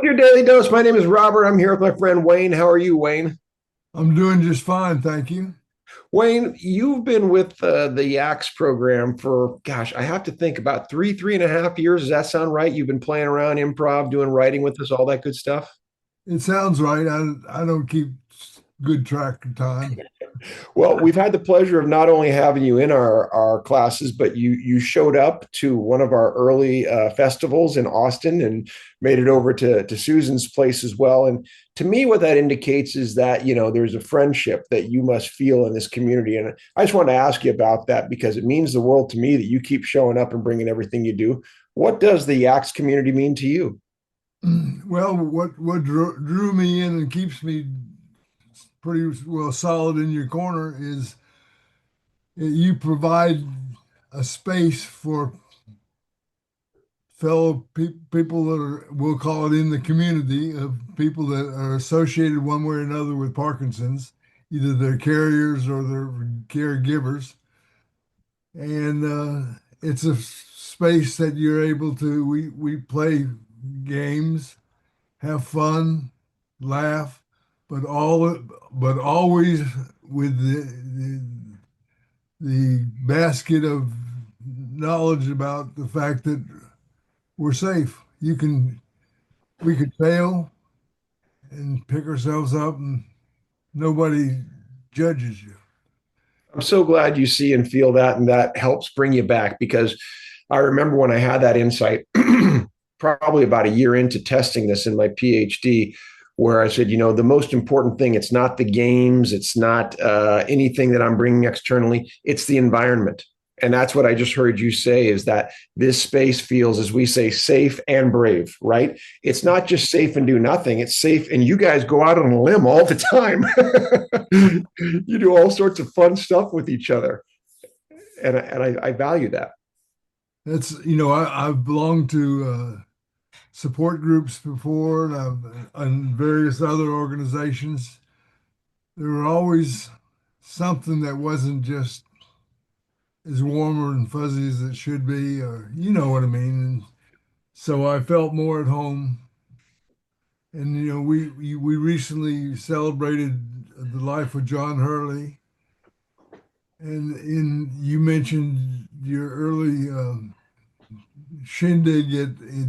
your daily dose. My name is Robert. I'm here with my friend Wayne. How are you, Wayne? I'm doing just fine, thank you. Wayne, you've been with the Yaks program for, gosh, I have to think about three and a half years. Does that sound right? You've been playing around improv, doing writing with us, all that good stuff. It sounds right. I don't keep good track of time. Well, we've had the pleasure of not only having you in our classes, but you showed up to one of our early festivals in Austin and made it over to Susan's place as well. And to me, what that indicates is that there's a friendship that you must feel in this community. And I just want to ask you about that because it means the world to me that you keep showing up and bringing everything you do. What does the Yaks community mean to you? Well, what drew me in and keeps me pretty well solid in your corner is you provide a space for fellow people that are, we'll call it in the community, of people that are associated one way or another with Parkinson's, either they're carriers or they're caregivers. And it's a space that you're able to we play games, have fun, laugh, but always with the basket of knowledge about the fact that we're safe. You can We could fail and pick ourselves up, and nobody judges you. I'm so glad you see and feel that, and that helps bring you back because I remember when I had that insight, probably about a year into testing this in my PhD, where I said, the most important thing, it's not the games, it's not anything that I'm bringing externally, it's the environment. And that's what I just heard you say is that this space feels, as we say, safe and brave, right? It's not just safe and do nothing. It's safe. And you guys go out on a limb all the time. You do all sorts of fun stuff with each other. And I value that. That's I've belonged to support groups before, and and various other organizations. There were always something that wasn't just as warmer and fuzzy as it should be, or you know what I mean. And so I felt more at home. And we recently celebrated the life of John Hurley, and you mentioned your early shindig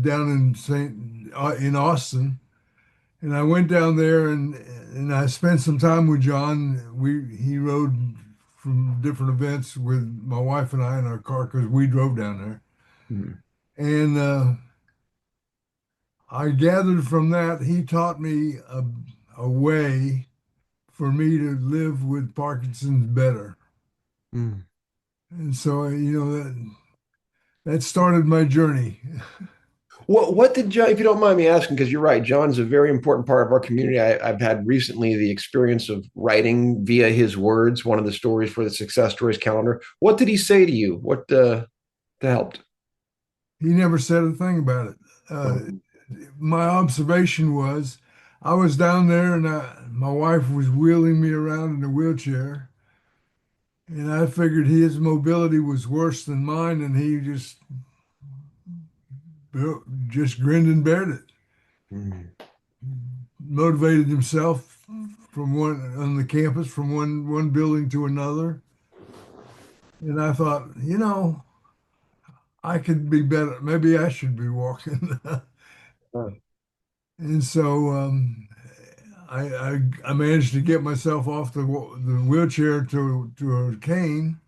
down in Saint in Austin. And I went down there and I spent some time with John. He rode from different events with my wife and I in our car because we drove down there. Mhm. And I gathered from that he taught me a way for me to live with Parkinson's better. Mm. And so that started my journey. What did John, if you don't mind me asking, because you're right, John's a very important part of our community. I've had recently the experience of writing via his words, one of the stories for the Success Stories calendar. What did he say to you? What helped? He never said a thing about it. Um, My observation was I was down there and my wife was wheeling me around in a wheelchair. And I figured his mobility was worse than mine, and he just grinned and bared it. mm. Motivated himself from one on the campus from one building to another. And I thought, I could be better. Maybe I should be walking. And so I managed to get myself off the wheelchair to a cane.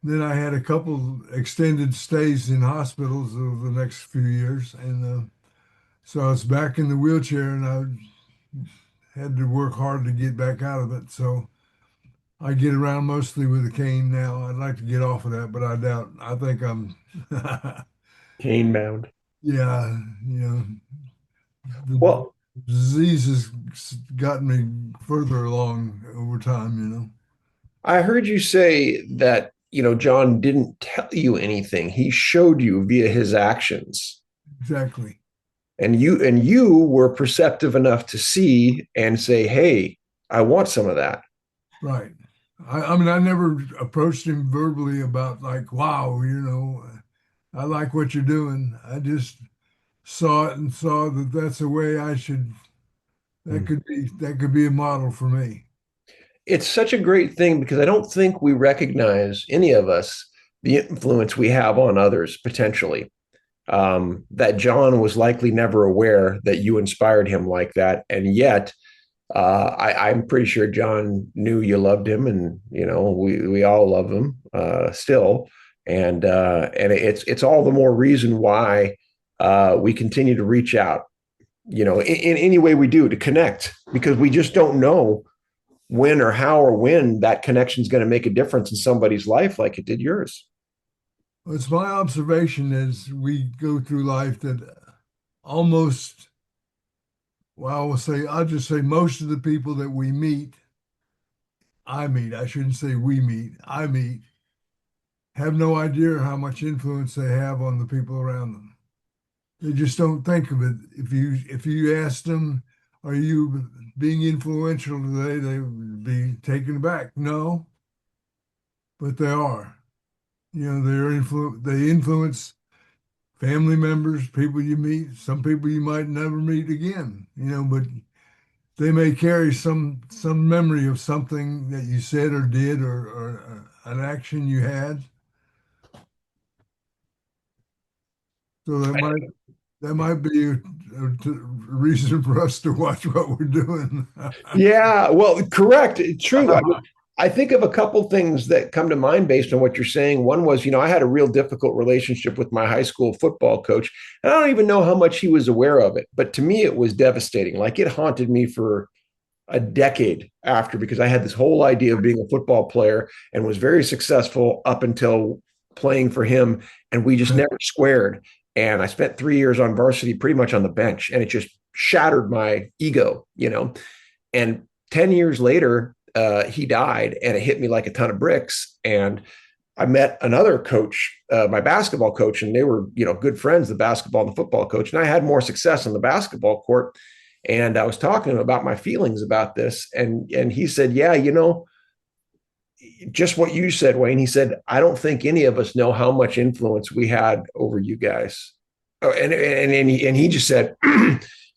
Then I had a couple extended stays in hospitals over the next few years, and so I was back in the wheelchair, and I had to work hard to get back out of it. So I get around mostly with a cane now. I'd like to get off of that, but I doubt. I think I'm, Cane bound. yeah, the Well, disease has gotten me further along over time. I heard you say that, John didn't tell you anything. He showed you via his actions. Exactly. And you were perceptive enough to see and say, "Hey, I want some of that." Right. I mean, I never approached him verbally about like, wow, I like what you're doing. I just saw it and saw that that's a way I should, that could be a model for me. It's such a great thing because I don't think we recognize, any of us, the influence we have on others potentially. That John was likely never aware that you inspired him like that, and yet I'm pretty sure John knew you loved him, and we all love him still, and it's all the more reason why we continue to reach out, in any way we do to connect, because we just don't know when or how or when that connection is going to make a difference in somebody's life like it did yours. It's my observation as we go through life that almost, well, I'll just say most of the people that we meet, I shouldn't say we meet, I meet, have no idea how much influence they have on the people around them. They just don't think of it. If you ask them, are you being influential today? They would be taken aback. No, but they are. They influence family members, people you meet, some people you might never meet again, but they may carry some memory of something that you said or did, or an action you had. So that might be a reason for us to watch what we're doing. Yeah, well, correct. True. I think of a couple things that come to mind based on what you're saying. One was, I had a real difficult relationship with my high school football coach, and I don't even know how much he was aware of it. But to me, it was devastating. Like, it haunted me for a decade after, because I had this whole idea of being a football player and was very successful up until playing for him, and we just never squared. And I spent 3 years on varsity, pretty much on the bench, and it just shattered my ego. And 10 years later, he died, and it hit me like a ton of bricks. And I met another coach, my basketball coach, and they were, good friends, the basketball and the football coach. And I had more success on the basketball court. And I was talking to him about my feelings about this. And he said, yeah, just what you said, Wayne. He said, I don't think any of us know how much influence we had over you guys. Oh, and he just said,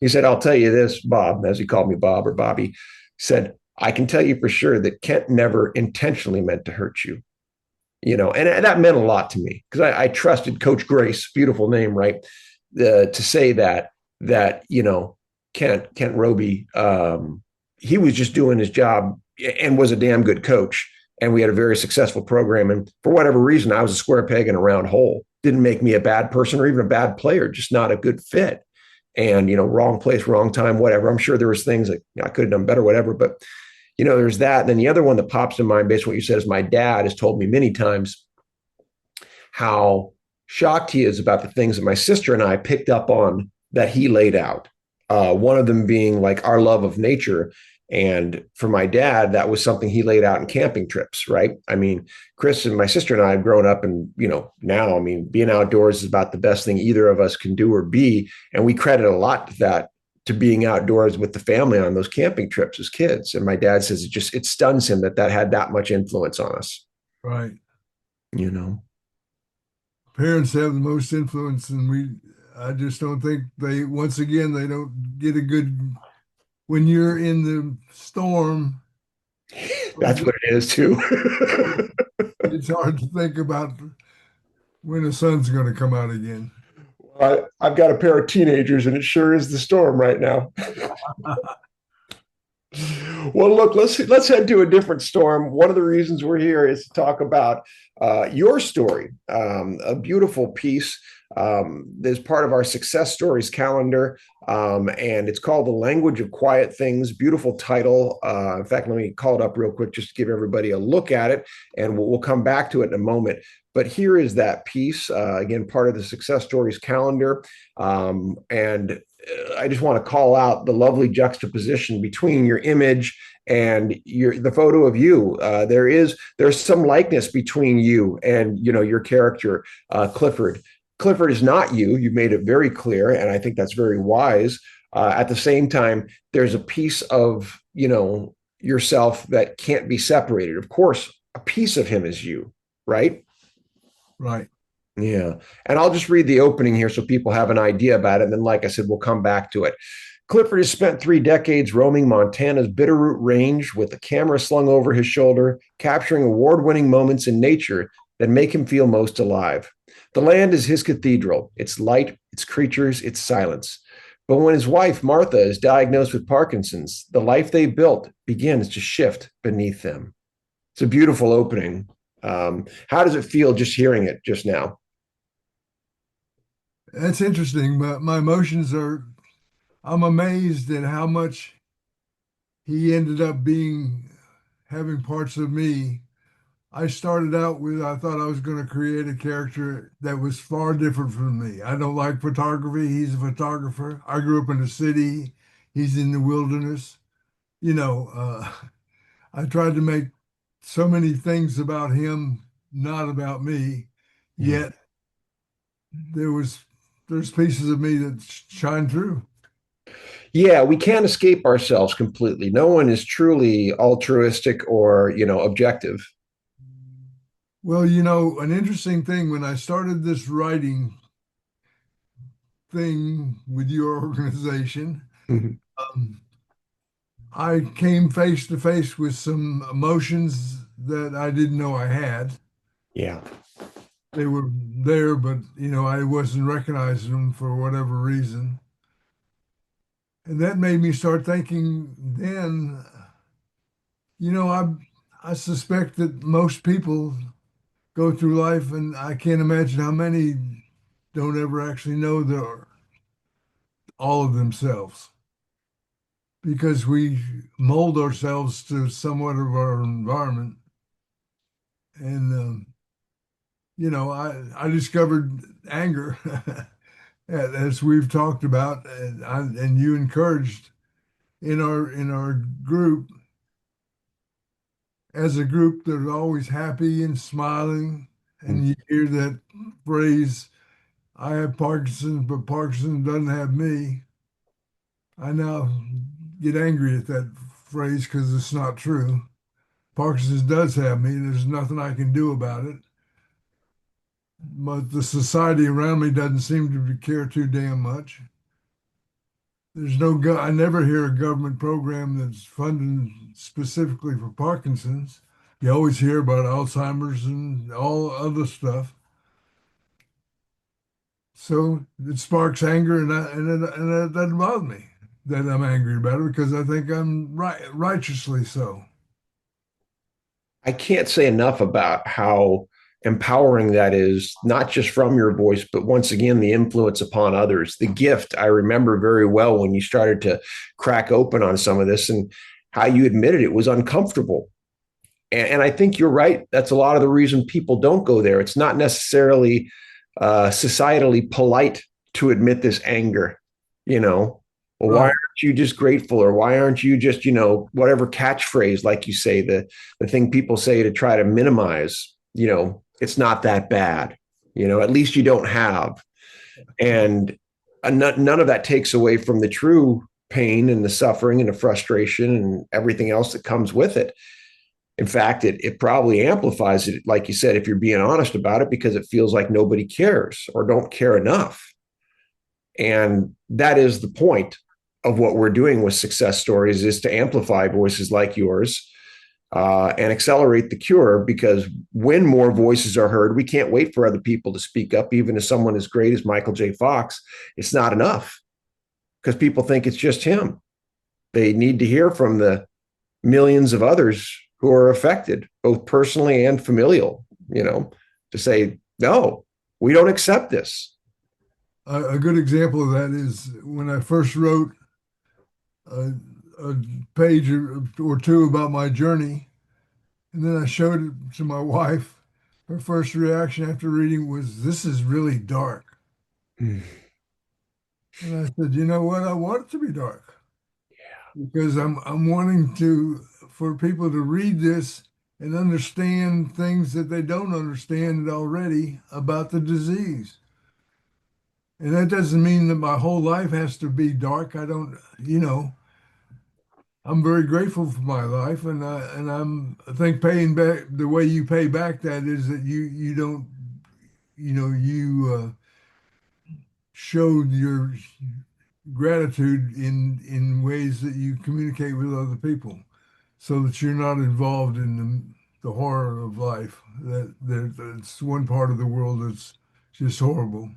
he said, I'll tell you this, Bob, as he called me Bob or Bobby, said, I can tell you for sure that Kent never intentionally meant to hurt you. And that meant a lot to me, because I trusted Coach Grace, beautiful name, right? To say that Kent Roby, he was just doing his job and was a damn good coach. And we had a very successful program. And for whatever reason, I was a square peg in a round hole. Didn't make me a bad person or even a bad player, just not a good fit. And, wrong place, wrong time, whatever. I'm sure there was things that I could have done better, whatever. But, there's that. And then the other one that pops in mind based on what you said is my dad has told me many times how shocked he is about the things that my sister and I picked up on that he laid out. One of them being like our love of nature. And for my dad, that was something he laid out in camping trips, right? I mean, Chris and my sister and I have grown up, and, now, I mean, being outdoors is about the best thing either of us can do or be. And we credit a lot to being outdoors with the family on those camping trips as kids. And my dad says it stuns him that had that much influence on us. Right. You know, Parents have the most influence, and I just don't think once again, they don't get a good, when you're in the storm, that's what it is too. it's hard to think about when the sun's going to come out again. I've got a pair of teenagers, and it sure is the storm right now. Well, look, let's head to a different storm. One of the reasons we're here is to talk about your story, a beautiful piece. There's part of our success stories calendar, and it's called The Language of Quiet Things. Beautiful title. In fact, let me call it up real quick just to give everybody a look at it, and we'll come back to it in a moment. But here is that piece, again, part of the success stories calendar. And I just want to call out the lovely juxtaposition between your image and the photo of you. There's some likeness between you and your character, Clifford. Clifford is not you. You've made it very clear, and I think that's very wise. At the same time, there's a piece of yourself that can't be separated. Of course, a piece of him is you, right? Right. Yeah. And I'll just read the opening here so people have an idea about it. And then, like I said, we'll come back to it. Clifford has spent 3 decades roaming Montana's Bitterroot Range with a camera slung over his shoulder, capturing award winning moments in nature that make him feel most alive. The land is his cathedral, its light, its creatures, its silence. But when his wife, Martha, is diagnosed with Parkinson's, the life they built begins to shift beneath them. It's a beautiful opening. How does it feel just hearing it just now? That's interesting, but my emotions are, I'm amazed at how much he ended up being, having parts of me. I started out with, I thought I was going to create a character that was far different from me. I don't like photography. He's a photographer. I grew up in the city. He's in the wilderness. You know, I tried to make so many things about him, not about me. Yeah. Yet there was, there's pieces of me that shine through. Yeah, we can't escape ourselves completely. No one is truly altruistic or, objective. Well, an interesting thing when I started this writing thing with your organization, Mhm. um, I came face to face with some emotions that I didn't know I had. Yeah. They were there, but I wasn't recognizing them for whatever reason. And that made me start thinking then, you know, I I suspect that most people go through life and I can't imagine how many don't ever actually know their all of themselves because we mold ourselves to somewhat of our environment. And I discovered anger, as we've talked about, and you encouraged in our group. As a group, they're always happy and smiling, and you hear that phrase, "I have Parkinson's, but Parkinson doesn't have me." I now get angry at that phrase because it's not true. Parkinson's does have me. There's nothing I can do about it. But the society around me doesn't seem to care too damn much. There's no I never hear a government program that's funded specifically for Parkinson's. You always hear about Alzheimer's and all other stuff. So it sparks anger, and that doesn't bother me that I'm angry about it because I think I'm righteously so. I can't say enough about how empowering that is, not just from your voice, but once again, the influence upon others. The gift, I remember very well when you started to crack open on some of this and how you admitted it was uncomfortable. And I think you're right. That's a lot of the reason people don't go there. It's not necessarily societally polite to admit this anger, you know. Well, why Right. aren't you just grateful, or why aren't you just, whatever catchphrase, like you say, the thing people say to try to minimize, it's not that bad, at least you don't have. And none of that takes away from the true pain and the suffering and the frustration and everything else that comes with it. In fact, it probably amplifies it, like you said, if you're being honest about it, because it feels like nobody cares or don't care enough. And that is the point of what we're doing with success stories, is to amplify voices like yours, and accelerate the cure. Because when more voices are heard, we can't wait for other people to speak up. Even if someone as great as Michael J. Fox, it's not enough because people think it's just him. They need to hear from the millions of others who are affected, both personally and familial, to say, no, we don't accept this. A good example of that is when I first wrote a, a page or two about my journey, and then I showed it to my wife. Her first reaction after reading was, "This is really dark." Mm. And I said, "You know what? I want it to be dark because I'm wanting to for people to read this and understand things that they don't understand already about the disease." And that doesn't mean that my whole life has to be dark. I don't, I'm very grateful for my life, I think paying back the way you pay back that is that you don't. you showed your gratitude in ways that you communicate with other people, so that you're not involved in the horror of life. That's one part of the world that's just horrible,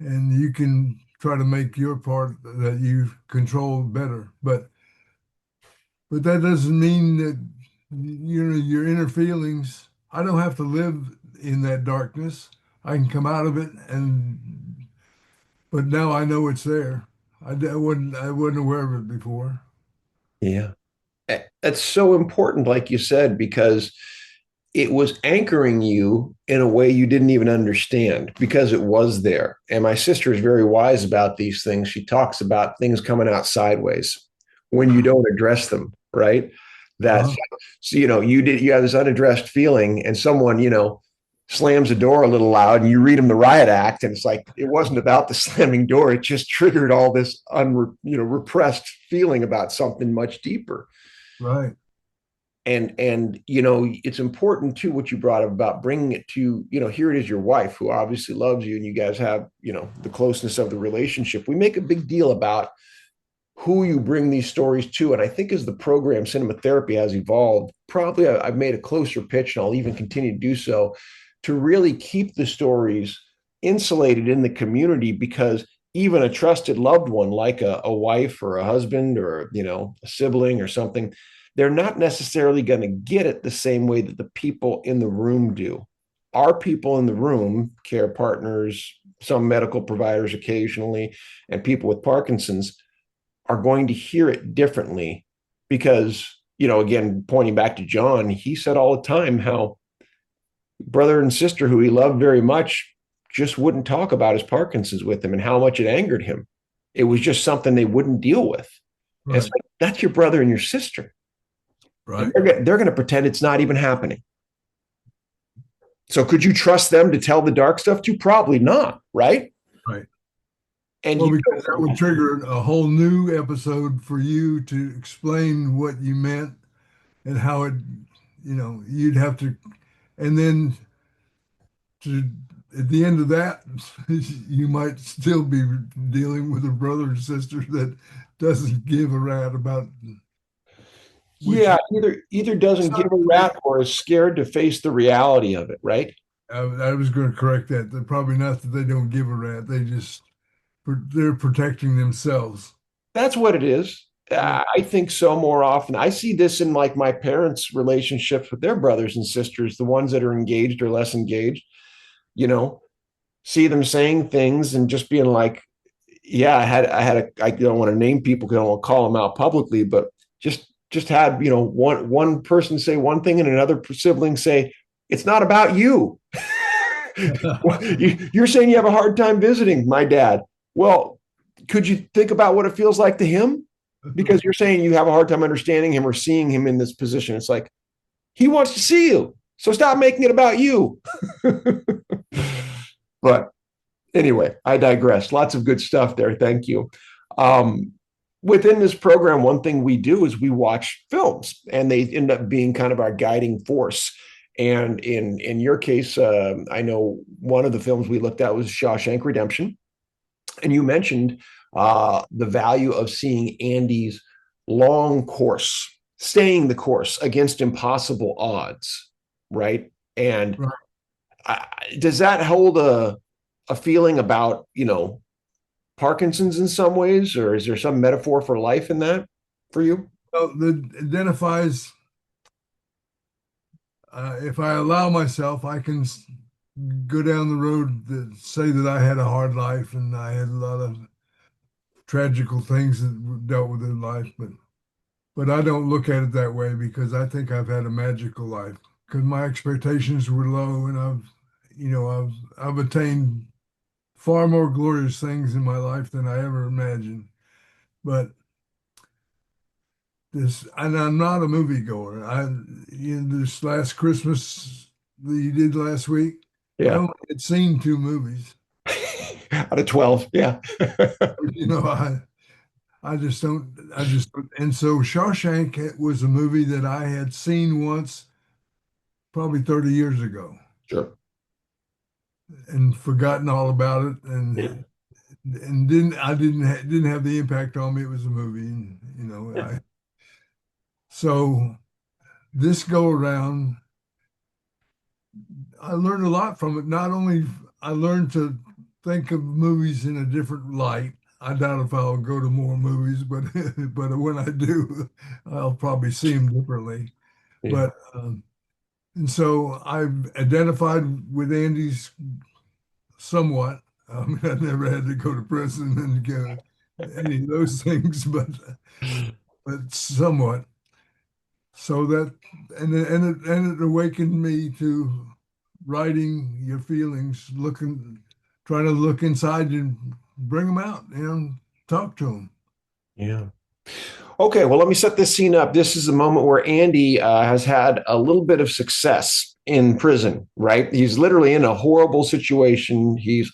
and you can try to make your part that you control better. But that doesn't mean that your inner feelings. I don't have to live in that darkness. I can come out of it, and but now I know it's there. I wasn't aware of it before. Yeah. That's so important, like you said, because it was anchoring you in a way you didn't even understand because it was there. And my sister is very wise about these things. She talks about things coming out sideways when you don't address them, right? That's Uh-huh. so you have this unaddressed feeling, and someone slams the door a little loud, and you read them the riot act, and it's like it wasn't about the slamming door; it just triggered all this repressed feeling about something much deeper. Right. And it's important too what you brought up about bringing it to here it is your wife who obviously loves you and you guys have the closeness of the relationship. We make a big deal about who you bring these stories to, and I think as the program cinema therapy has evolved, probably I've made a closer pitch, and I'll even continue to do so, to really keep the stories insulated in the community, because even a trusted loved one like a wife or a husband or a sibling or something, they're not necessarily going to get it the same way that the people in the room do. Our people in the room, care partners, some medical providers occasionally, and people with Parkinson's, are going to hear it differently because, again, pointing back to John, he said all the time how brother and sister who he loved very much just wouldn't talk about his Parkinson's with him and how much it angered him. It was just something they wouldn't deal with. And it's Right. like, that's your brother and your sister. And Right. they're going to pretend it's not even happening. So could you trust them to tell the dark stuff to? Probably not, right? Right. And Well, you because don't that know would that. trigger a whole new episode for you to explain what you meant and how it, you'd have to, and then to at the end of that, you might still be dealing with a brother or sister that doesn't give a rat about which. Yeah, either doesn't give a rat or is scared to face the reality of it, right? I was going to correct that. They're probably not that they don't give a rat. They're protecting themselves. That's what it is. Yeah. I think so more often. I see this in like my parents' relationships with their brothers and sisters, the ones that are engaged or less engaged, you know, see them saying things and just being like, yeah, I don't want to name people because I don't want to call them out publicly, but just had, one person say one thing and another sibling say, it's not about you. You're saying you have a hard time visiting my dad. Well, could you think about what it feels like to him? Because you're saying you have a hard time understanding him or seeing him in this position. It's like he wants to see you. So stop making it about you. But anyway, I digress. Lots of good stuff there. Thank you. Um, Within this program, one thing we do is we watch films, and they end up being kind of our guiding force. And in your case, I know one of the films we looked at was Shawshank Redemption, and you mentioned the value of seeing Andy's long course, staying the course against impossible odds, right? And Right. I, does that hold a feeling about Parkinson's in some ways, or is there some metaphor for life in that for you? Well, that identifies, if I allow myself, I can go down the road that say that I had a hard life and I had a lot of tragical things that dealt with in life, but I don't look at it that way because I think I've had a magical life because my expectations were low and I've attained far more glorious things in my life than I ever imagined. But and I'm not a moviegoer. This last Christmas that you did last week, I Yeah. only had seen two movies. Out of 12. Yeah. You know, I just don't. And so Shawshank was a movie that I had seen once, probably 30 years ago. Sure. and forgotten all about it, Yeah. and didn't have the impact on me. It was a movie, and so this go around, I learned a lot from it. Not only I learned to think of movies in a different light. I doubt if I'll go to more movies, but but when I do, I'll probably see them differently. Yeah. But and so I've identified with Andy's somewhat. I mean, I never had to go to prison and go any of those things, but somewhat. So that and it awakened me to writing your feelings, trying to look inside and bring them out, talk to them. Yeah. Okay, well, let me set this scene up. This is a moment where Andy has had a little bit of success in prison, right? He's literally in a horrible situation. He's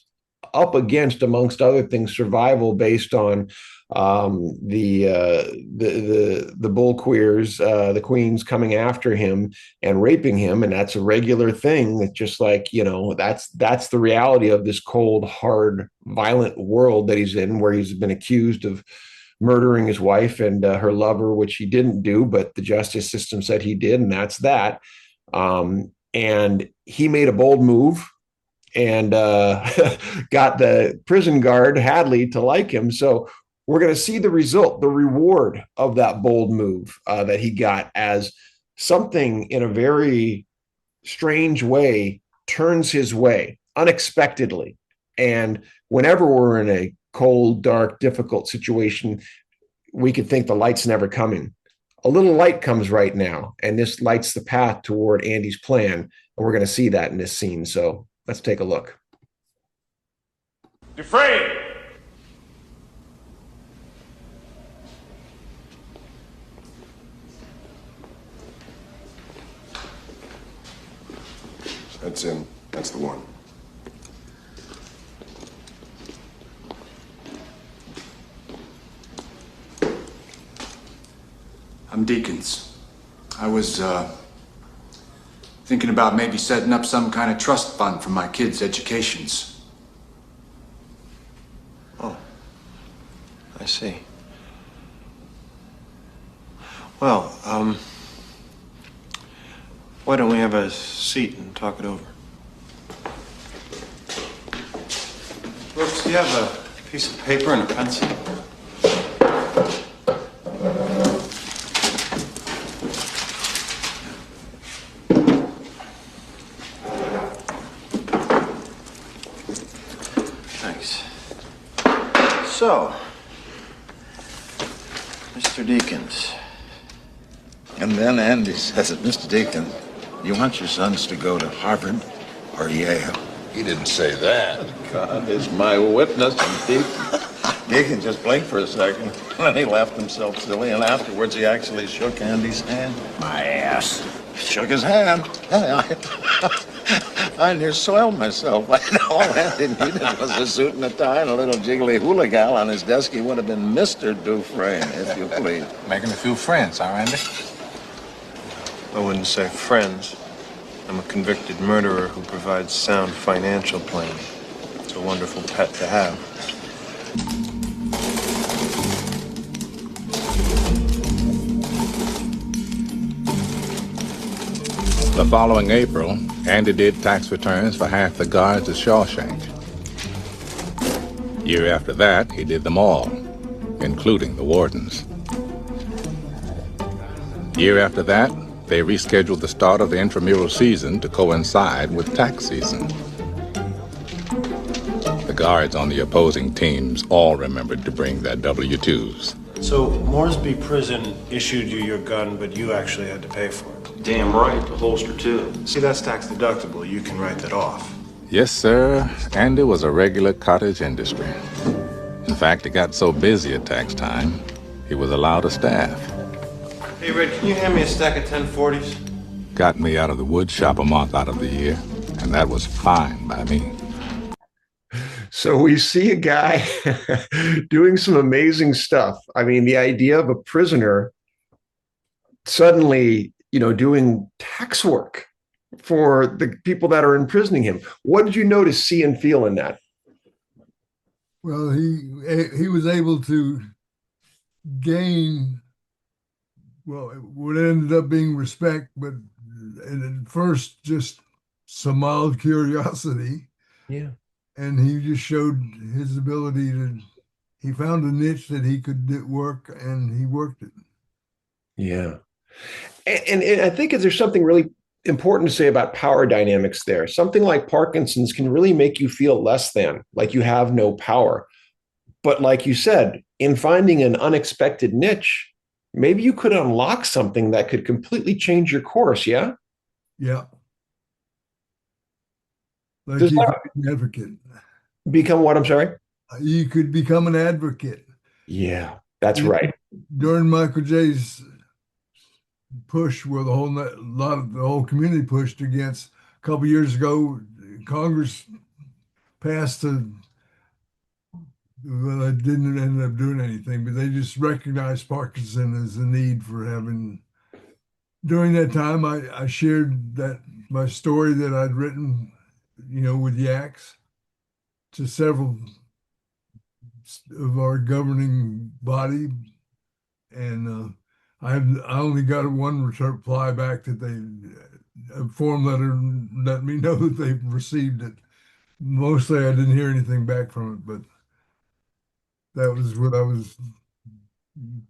up against, amongst other things, survival based on the bull queers, the queens coming after him and raping him, and that's a regular thing. It's just like, that's the reality of this cold, hard, violent world that he's in, where he's been accused of murdering his wife and her lover, which he didn't do, but the justice system said he did, and that's that. And he made a bold move and got the prison guard Hadley to like him. So we're going to see the result, the reward of that bold move that he got, as something in a very strange way turns his way unexpectedly. And whenever we're in a cold, dark, difficult situation, we could think the light's never coming. A little light comes right now, and this lights the path toward Andy's plan. And we're going to see that in this scene. So let's take a look. Dufresne! That's him. That's the one. I'm Deacons. I was thinking about maybe setting up some kind of trust fund for my kids' educations. Oh, I see. Well, why don't we have a seat and talk it over? Brooks, do you have a piece of paper and a pencil? Thanks. So, Mr. Deacons. And then Andy says it, Mr. Deacon, you want your sons to go to Harvard or Yale? He didn't say that. God is my witness. And Deacon just blinked for a second, and then he laughed himself silly, and afterwards he actually shook Andy's hand. My ass. Shook his hand. I near soiled myself. All Andy needed was a suit and a tie and a little jiggly hula gal on his desk. He would have been Mr. Dufresne, if you please. Making a few friends, huh, Andy? I wouldn't say friends. I'm a convicted murderer who provides sound financial planning. It's a wonderful pet to have. The following April, Andy did tax returns for half the guards at Shawshank. Year after that, he did them all, including the wardens. Year after that, they rescheduled the start of the intramural season to coincide with tax season. The guards on the opposing teams all remembered to bring their W-2s. So, Moresby Prison issued you your gun, but you actually had to pay for it. Damn right, the holster too. See, that's tax deductible. You can write that off. Yes, sir. Andy was a regular cottage industry. In fact, it got so busy at tax time, he was allowed a staff. Hey, Red, can you hand me a stack of 1040s? Got me out of the wood shop a month out of the year, and that was fine by me. So we see a guy doing some amazing stuff. I mean, the idea of a prisoner suddenly, doing tax work, for the people that are imprisoning him. What did you notice, see, and feel in that? Well, he was able to gain, well, what ended up being respect, but at first just some mild curiosity. Yeah. And he just showed his ability to, he found a niche that he could work, and he worked it. Yeah. And I think there's something really important to say about power dynamics there. Something like Parkinson's can really make you feel less than, like you have no power. But like you said, in finding an unexpected niche, maybe you could unlock something that could completely change your course. Yeah. Yeah. Like Does you that could be an advocate. become what? I'm sorry. You could become an advocate. Yeah, that's You know, right. during Michael J's push, where the whole community pushed against, a couple years ago, Congress passed a, well, it didn't end up doing anything, but they just recognized Parkinson as a need for having. During that time, I shared that my story that I'd written, with Yaks, to several of our governing body, and I only got one reply back that a form letter let me know that they've received it. Mostly, I didn't hear anything back from it, but that was what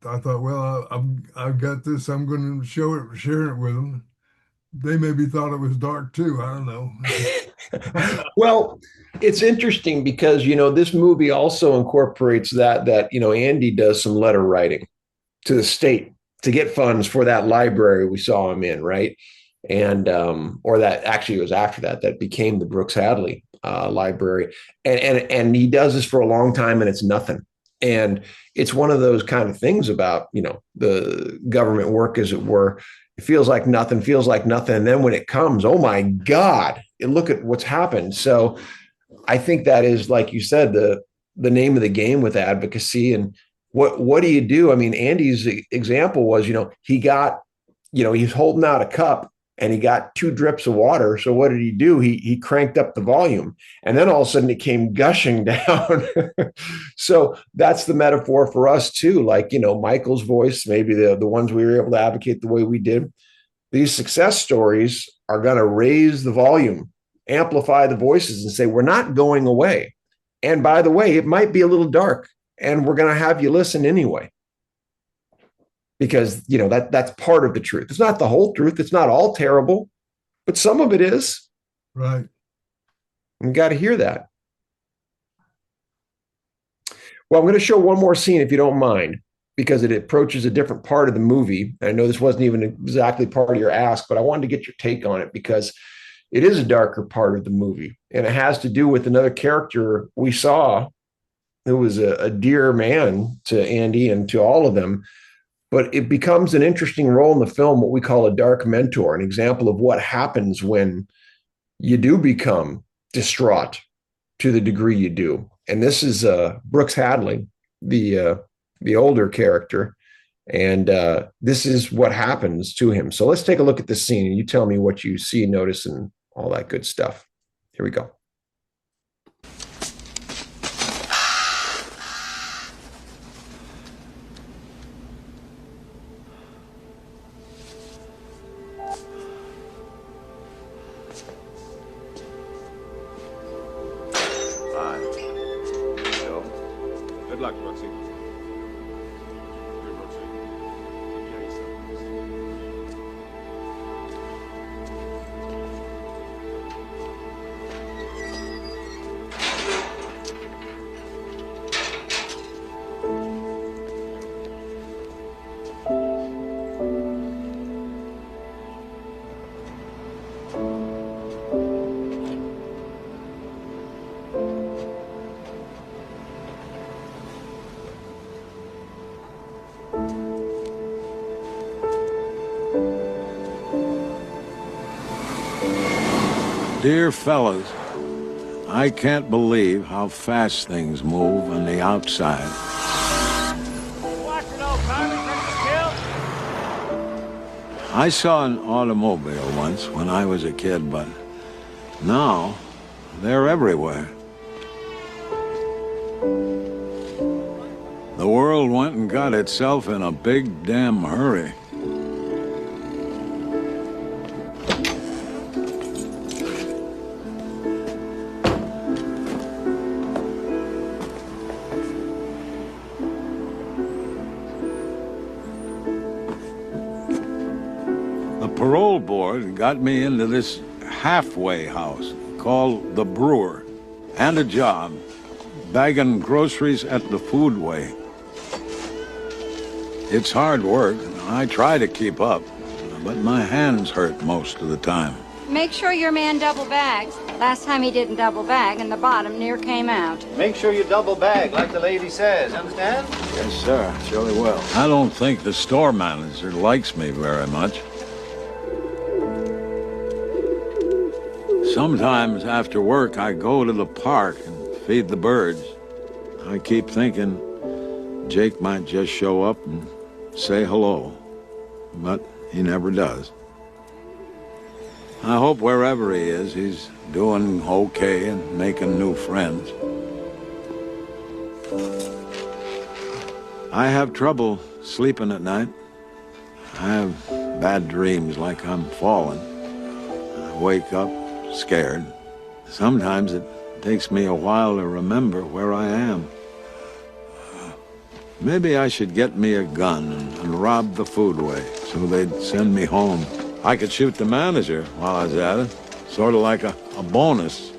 I thought, well, I've got this. I'm going to share it with them. They maybe thought it was dark too. I don't know. Well, it's interesting because this movie also incorporates that Andy does some letter writing to the state to get funds for that library we saw him in, right? And or that actually it was after that became the Brooks Hadley library, and he does this for a long time, and it's nothing. And it's one of those kind of things about the government work, as it were. It feels like nothing, and then when it comes, oh my God, and look at what's happened. So I think that is, like you said, the name of the game with advocacy. And what do you do? I mean, Andy's example was, he got, he's holding out a cup and he got 2 drips of water. So what did he do? He cranked up the volume, and then all of a sudden it came gushing down. So that's the metaphor for us too. Like, Michael's voice, maybe the ones we were able to advocate the way we did. These success stories are going to raise the volume, amplify the voices, and say, we're not going away. And by the way, it might be a little dark, and we're going to have you listen anyway. Because, that's part of the truth. It's not the whole truth. It's not all terrible, but some of it is. Right. You got to hear that. Well, I'm going to show one more scene, if you don't mind, because it approaches a different part of the movie. I know this wasn't even exactly part of your ask, but I wanted to get your take on it because it is a darker part of the movie. And it has to do with another character we saw who was a dear man to Andy and to all of them. But it becomes an interesting role in the film, what we call a dark mentor, an example of what happens when you do become distraught to the degree you do. And this is Brooks Hadley, the older character. And this is what happens to him. So let's take a look at this scene, and you tell me what you see, notice, and all that good stuff. Here we go. Good luck, Brooksy. Here, Brooksy. Give me something. Dear fellas, I can't believe how fast things move on the outside. I saw an automobile once when I was a kid, but now they're everywhere. The world went and got itself in a big damn hurry. The parole board got me into this halfway house called the Brewer, and a job bagging groceries at the foodway. It's hard work, and I try to keep up, but my hands hurt most of the time. Make sure your man double bags. Last time he didn't double bag, and the bottom near came out. Make sure you double bag, like the lady says, understand? Yes, sir, surely will. I don't think the store manager likes me very much. Sometimes after work, I go to the park and feed the birds. I keep thinking Jake might just show up and say hello, but he never does. I hope wherever he is, he's doing okay and making new friends. I have trouble sleeping at night. I have bad dreams like I'm falling. I wake up scared. Sometimes it takes me a while to remember where I am. Maybe I should get me a gun and rob the foodway so they'd send me home. I could shoot the manager while I was at it, sort of like a bonus.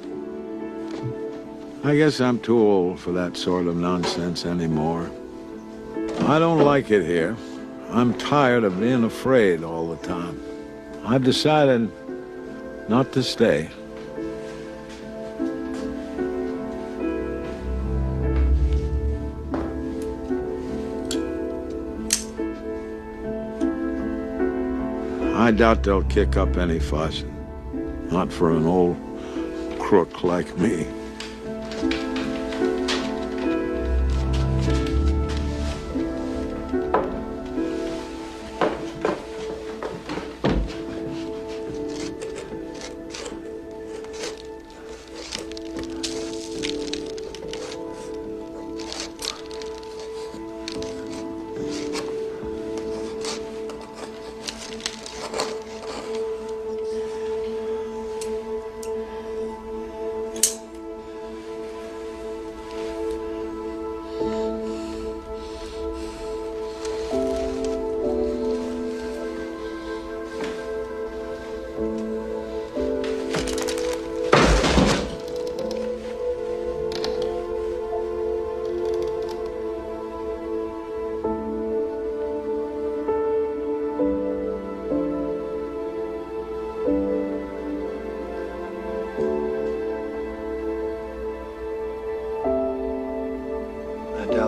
I guess I'm too old for that sort of nonsense anymore. I don't like it here. I'm tired of being afraid all the time. I've decided not to stay. I doubt they'll kick up any fuss. Not for an old crook like me.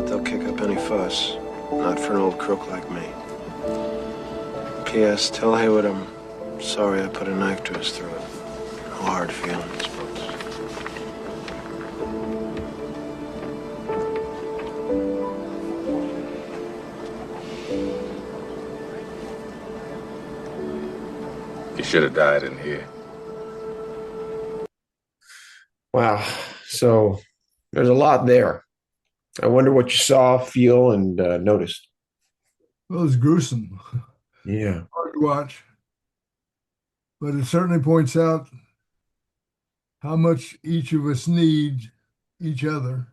They'll kick up any fuss. Not for an old crook like me. P.S. Tell Haywood I'm sorry I put a knife to his throat. No hard feelings, folks. You should have died in here. Wow. So there's a lot there. I wonder what you saw, feel, and noticed. Well, it's gruesome. Yeah. Hard to watch. But it certainly points out how much each of us need each other.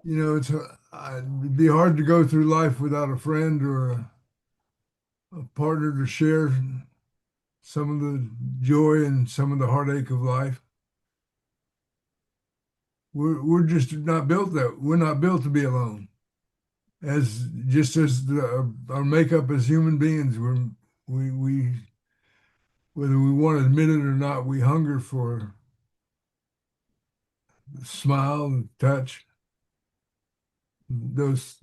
You know, it'd be hard to go through life without a friend or a partner to share some of the joy and some of the heartache of life. We're just not built that. We're not built to be alone. As our makeup as human beings, we whether we want to admit it or not, we hunger for smile and touch. Those,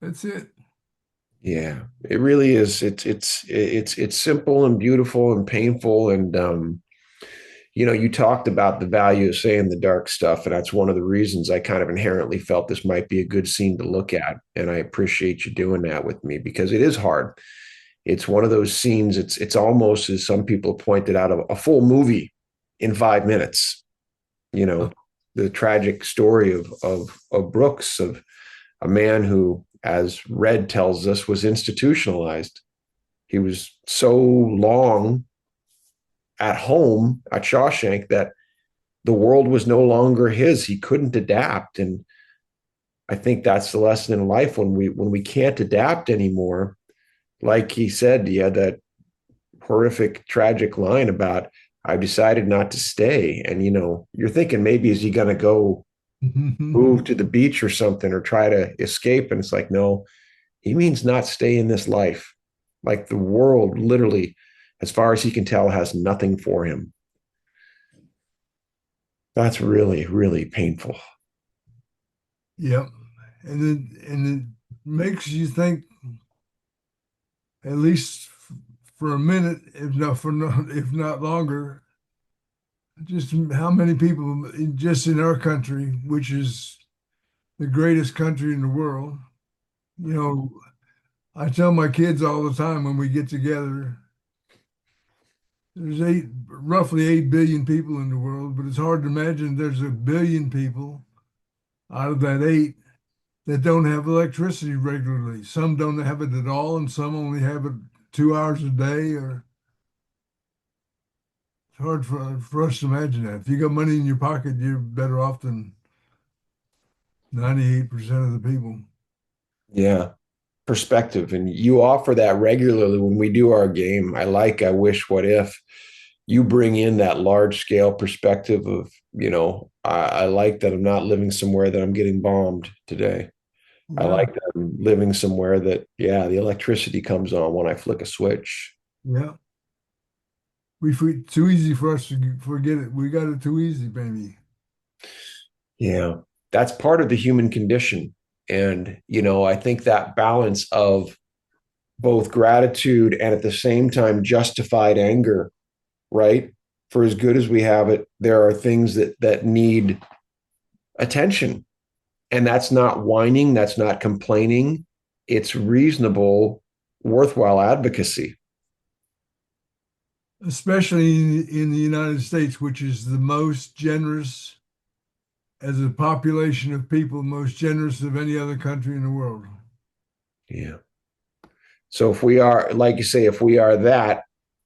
that's it. Yeah, it really is. It's simple and beautiful and painful, and you talked about the value of saying the dark stuff, and that's one of the reasons I kind of inherently felt this might be a good scene to look at. And I appreciate you doing that with me because it is hard. It's one of those scenes. It's almost, as some people pointed out, a full movie in 5 minutes. You know, the tragic story of Brooks, of a man who, as Red tells us, was institutionalized. He was so long at home at Shawshank that the world was no longer his. He couldn't adapt. And I think that's the lesson in life when we can't adapt anymore. Like he said, he had that horrific, tragic line about, I've decided not to stay. And you're thinking, maybe is he going to go move to the beach or something, or try to escape? And it's like, no, he means not stay in this life. Like, the world literally, as far as he can tell, has nothing for him. That's really, really painful. Yep. And it makes you think, at least for a minute, if not longer, just how many people just in our country, which is the greatest country in the world. I tell my kids all the time when we get together, there's roughly 8 billion people in the world, but it's hard to imagine there's a billion people out of that 8 that don't have electricity regularly. Some don't have it at all, and some only have it 2 hours a day. Or it's hard for us to imagine that. If you got money in your pocket, you're better off than 98% of the people. Yeah. Perspective. And you offer that regularly when we do our game. I wish, what if. You bring in that large scale perspective of, I like that I'm not living somewhere that I'm getting bombed today. Yeah. I like that I'm living somewhere that, the electricity comes on when I flick a switch. Yeah. Too easy for us to forget it. We got it too easy, baby. Yeah. That's part of the human condition. And, I think that balance of both gratitude and at the same time justified anger, right? For as good as we have it, there are things that need attention. And that's not whining, that's not complaining. It's reasonable, worthwhile advocacy. Especially in the United States, which is the most generous, as a population of people, most generous of any other country in the world. Yeah. So if we are, like you say, if we are that,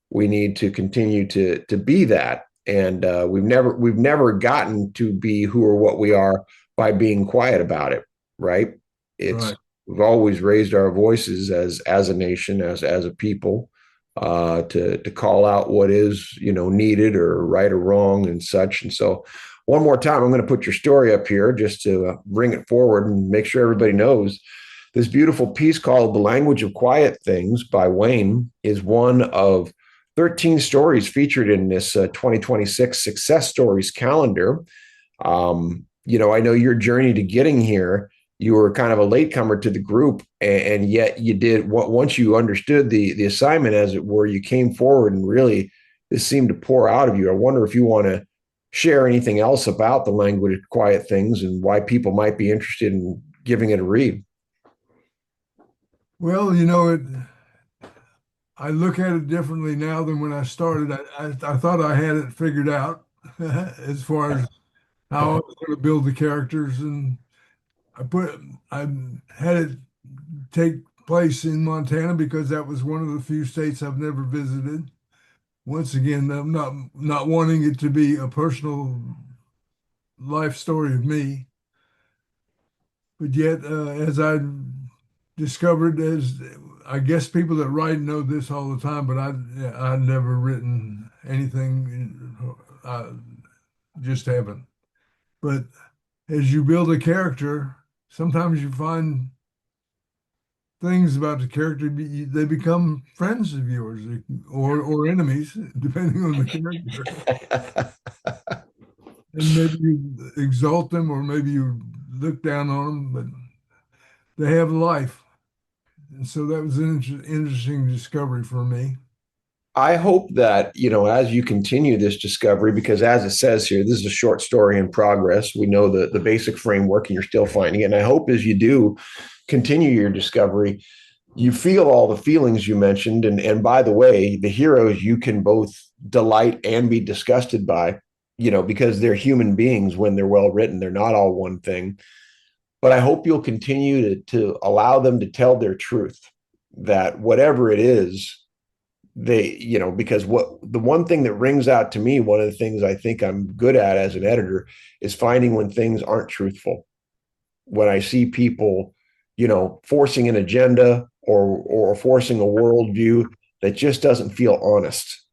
we need to continue to be that. And we've never gotten to be who or what we are by being quiet about it, right? Right. We've always raised our voices as a nation, as a people, to call out what is needed, or right or wrong and such. And so, one more time, I'm going to put your story up here just to bring it forward and make sure everybody knows. This beautiful piece called The Language of Quiet Things by Wayne is one of 13 stories featured in this 2026 Success Stories calendar. I know your journey to getting here, you were kind of a latecomer to the group, and yet you did, once you understood the assignment, as it were, you came forward and really this seemed to pour out of you. I wonder if you want to share anything else about The Language of Quiet Things and why people might be interested in giving it a read. Well, I look at it differently now than when I started. I thought I had it figured out as far as how I was going to build the characters, and I had it take place in Montana because that was one of the few states I've never visited. Once again, I'm not wanting it to be a personal life story of me, but yet, as I discovered, as I guess people that write know this all the time, but I've never written anything. I just haven't. But as you build a character, sometimes you find things about the character, they become friends of yours, or enemies, depending on the character. And maybe you exalt them, or maybe you look down on them, but they have life. And so that was an interesting discovery for me. I hope that, as you continue this discovery, because as it says here, this is a short story in progress. We know the basic framework and you're still finding it. And I hope as you do continue your discovery, you feel all the feelings you mentioned. And by the way, the heroes you can both delight and be disgusted by, because they're human beings when they're well written. They're not all one thing. But I hope you'll continue to allow them to tell their truth, that whatever it is, because what the one thing that rings out to me, one of the things I think I'm good at as an editor is finding when things aren't truthful. When I see people, forcing an agenda or forcing a worldview that just doesn't feel honest.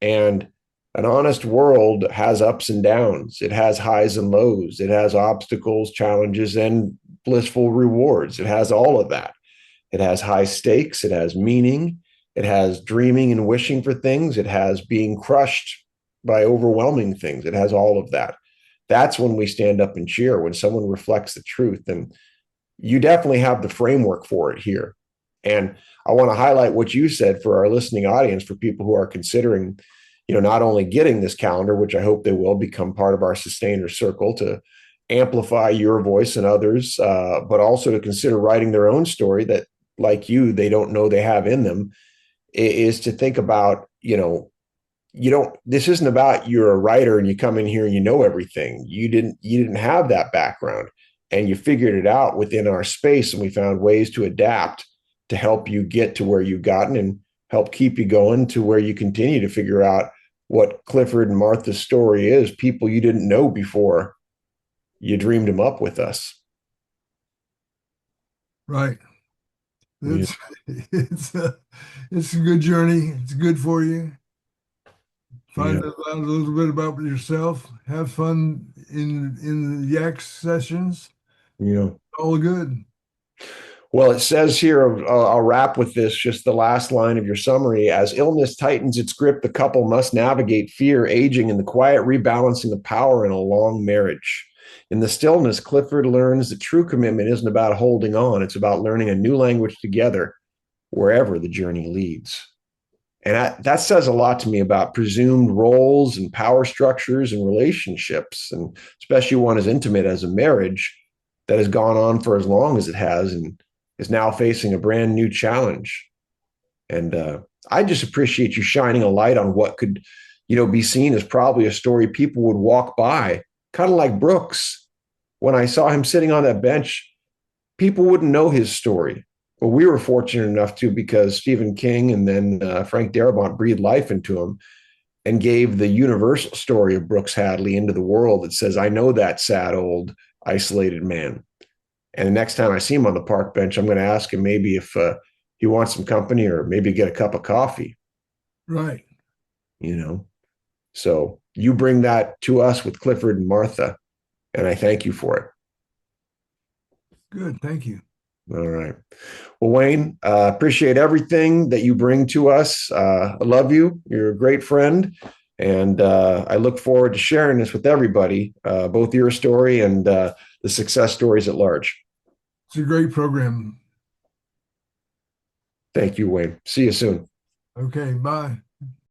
And an honest world has ups and downs. It has highs and lows. It has obstacles, challenges, and blissful rewards. It has all of that. It has high stakes. It has meaning. It has dreaming and wishing for things. It has being crushed by overwhelming things. It has all of that. That's when we stand up and cheer, when someone reflects the truth. And you definitely have the framework for it here. And I want to highlight what you said for our listening audience, for people who are considering, not only getting this calendar, which I hope they will become part of our sustainer circle to amplify your voice and others, but also to consider writing their own story that, like you, they don't know they have in them, is to think about, this isn't about you're a writer and you come in here and you know everything. You didn't have that background, and you figured it out within our space, and we found ways to adapt to help you get to where you've gotten and help keep you going to where you continue to figure out what Clifford and Martha's story is, people you didn't know before you dreamed them up with us. Right. It's a good journey. It's good for you. Find out a little bit about yourself. Have fun in the yak sessions. All good. Well, it says here, I'll wrap with this, just the last line of your summary. As illness tightens its grip, the couple must navigate fear, aging, and the quiet rebalancing of power in a long marriage. In the stillness, Clifford learns that true commitment isn't about holding on. It's about learning a new language together, wherever the journey leads. And that says a lot to me about presumed roles and power structures and relationships, and especially one as intimate as a marriage that has gone on for as long as it has and is now facing a brand new challenge. And I just appreciate you shining a light on what could, be seen as probably a story people would walk by, kind of like Brooks. When I saw him sitting on that bench, people wouldn't know his story. But we were fortunate enough to, because Stephen King and then Frank Darabont breathed life into him and gave the universal story of Brooks Hadley into the world that says, I know that sad, old, isolated man. And the next time I see him on the park bench, I'm going to ask him maybe if he wants some company or maybe get a cup of coffee. Right. So you bring that to us with Clifford and Martha, and I thank you for it. Good. Thank you. All right. Well, Wayne, appreciate everything that you bring to us. I love you. You're a great friend. And I look forward to sharing this with everybody, both your story and the success stories at large. It's a great program. Thank you, Wayne. See you soon. Okay. Bye.